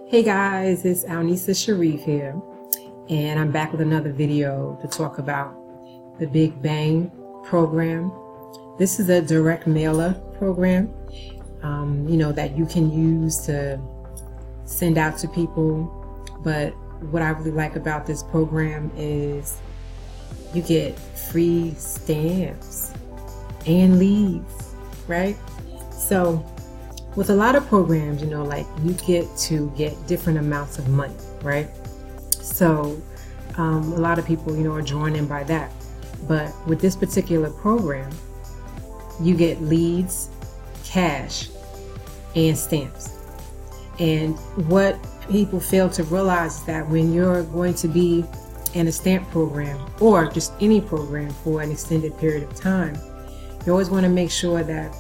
Hey guys, it's Alnisa Sharif here, and I'm back with another video to talk about the Big Bang program. This is a direct mailer program, that you can use to send out to people. But what I really like about this program is you get free stamps and leads, right? So with a lot of programs, you get to get different amounts of money, right? So a lot of people, are drawn in by that. But with this particular program, you get leads, cash, and stamps. And what people fail to realize is that when you're going to be in a stamp program or just any program for an extended period of time, you always want to make sure that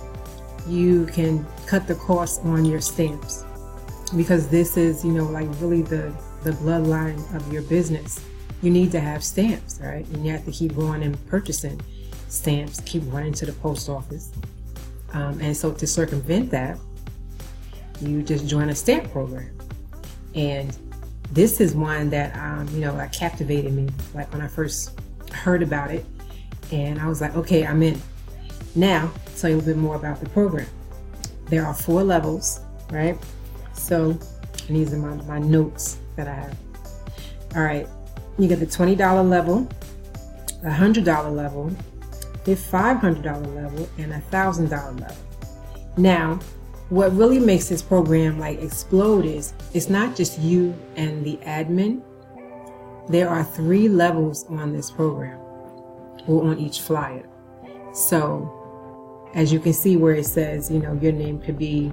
you can cut the cost on your stamps, because this is, really the bloodline of your business. You need to have stamps, right? And you have to keep going and purchasing stamps, keep running to the post office. And so to circumvent that, you just join a stamp program. And this is one that, like captivated me, like when I first heard about it. And I was like, okay, I'm in. Now, I'll tell you a little bit more about the program. There are 4 levels, right? So, and these are my notes that I have. All right, you get the $20 level, the $100 level, the $500 level, and a $1,000 level. Now, what really makes this program explode is it's not just you and the admin. There are 3 levels on this program, or on each flyer. So, as you can see where it says, your name could be,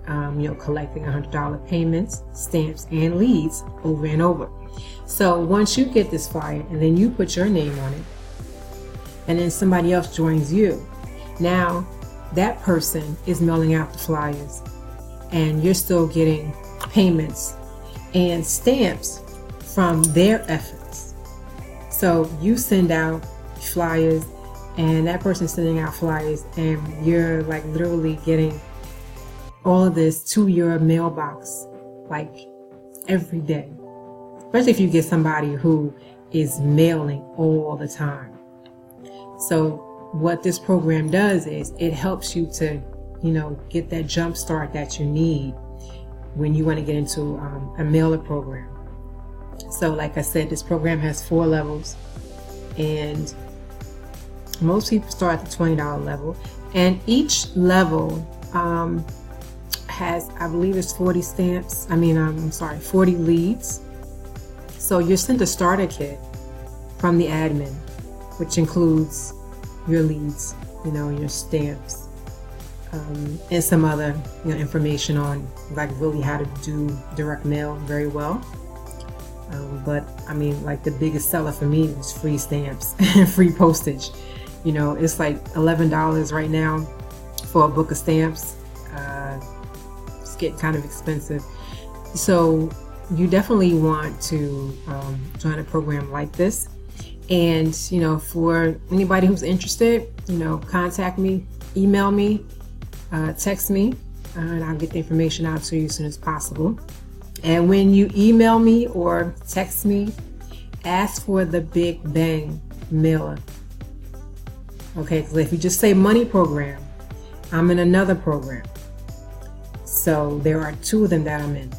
collecting $100 payments, stamps, and leads over and over. So once you get this flyer and then you put your name on it, and then somebody else joins you, now that person is mailing out the flyers, and you're still getting payments and stamps from their efforts. So you send out flyers, and that person's sending out flyers, and you're literally getting all of this to your mailbox every day. Especially if you get somebody who is mailing all the time. So what this program does is it helps you to, get that jump start that you need when you want to get into a mailer program. So like I said, this program has 4 levels, and most people start at the $20 level, and each level has, I believe it's 40 stamps. 40 leads. So you're sent a starter kit from the admin, which includes your leads, your stamps, and some other, information on really how to do direct mail very well. But the biggest seller for me is free stamps and free postage. It's $11 right now for a book of stamps. It's getting kind of expensive. So you definitely want to join a program like this. And, for anybody who's interested, contact me, email me, text me, and I'll get the information out to you as soon as possible. And when you email me or text me, ask for the Big Bang mailer. Okay, because if you just say money program, I'm in another program. So there are 2 of them that I'm in.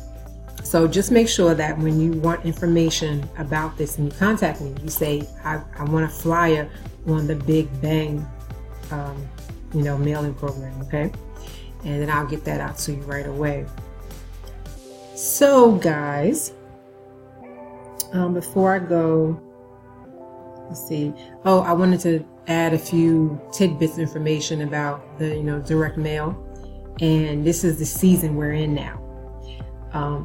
So just make sure that when you want information about this and you contact me, you say, I want a flyer on the Big Bang, mailing program, okay? And then I'll get that out to you right away. So guys, before I go, let's see. Oh, I wanted to add a few tidbits of information about the, direct mail. And this is the season we're in now.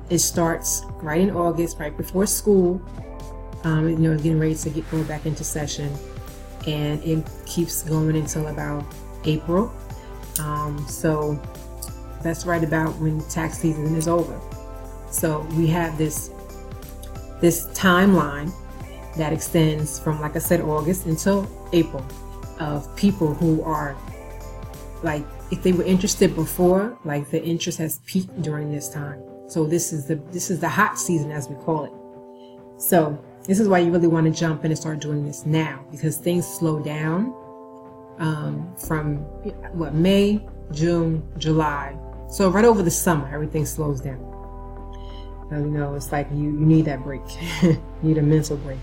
It starts right in August, right before school. Getting ready to go back into session, and it keeps going until about April. So that's right about when tax season is over. So we have this timeline that extends from, like I said, August until April, of people who are if they were interested before, the interest has peaked during this time. So this is the hot season, as we call it. So this is why you really want to jump in and start doing this now, because things slow down from what, May, June, July. So right over the summer, everything slows down. You know, it's like you need that break. You need a mental break.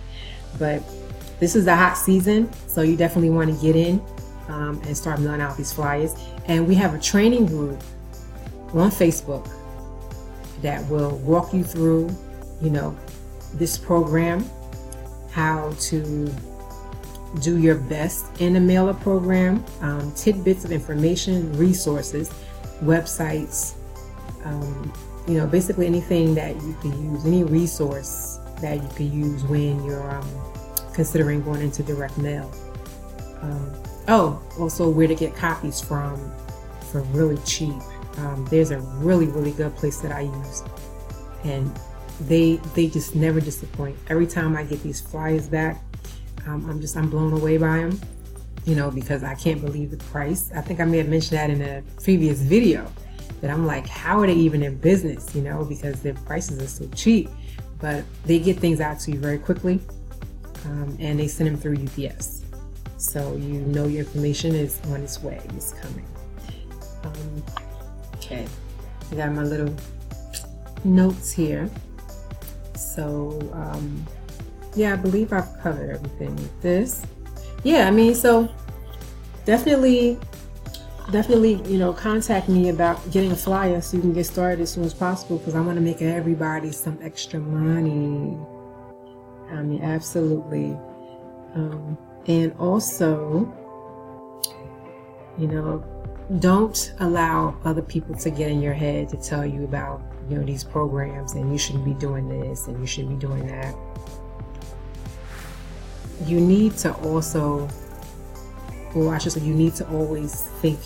But this is the hot season, so you definitely want to get in and start mailing out these flyers. And we have a training group on Facebook that will walk you through, you know, this program, how to do your best in the mailer program, tidbits of information, resources, websites, you know, basically anything that you can use, any resource that you can use when you're considering going into direct mail. Oh, also where to get copies from for really cheap. There's a really good place that I use, and they just never disappoint. Every time I get these flyers back, I'm blown away by them, you know, because I can't believe the price. I think I may have mentioned that in a previous video, that I'm like, how are they even in business, you know, because their prices are so cheap. But they get things out to you very quickly, and they send them through UPS, so you know your information is on its way, it's coming. Okay, I got my little notes here. So yeah, I believe I've covered everything with this. Yeah, I mean, so definitely, you know, contact me about getting a flyer so you can get started as soon as possible, because I want to make everybody some extra money. I mean, absolutely. And also, you know, don't allow other people to get in your head to tell you about, you know, these programs, and you shouldn't be doing this and you shouldn't be doing that. You need to also, or I should say, you need to always think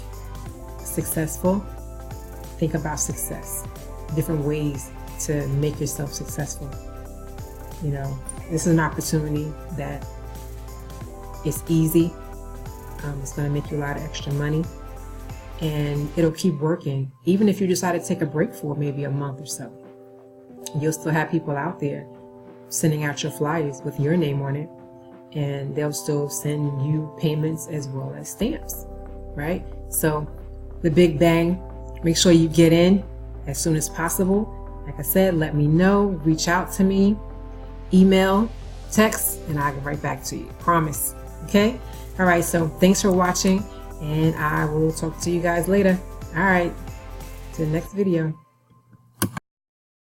successful. Think about success, different ways to make yourself successful. You know, this is an opportunity that is easy. It's going to make you a lot of extra money, and it'll keep working. Even if you decide to take a break for maybe a month or so, you'll still have people out there sending out your flyers with your name on it, and they'll still send you payments as well as stamps, right? So the big bang, make sure you get in as soon as possible. Like I said, let me know, reach out to me, email, text, and I'll get right back to you. Promise. Okay? All right, so thanks for watching, and I will talk to you guys later. All right, to the next video.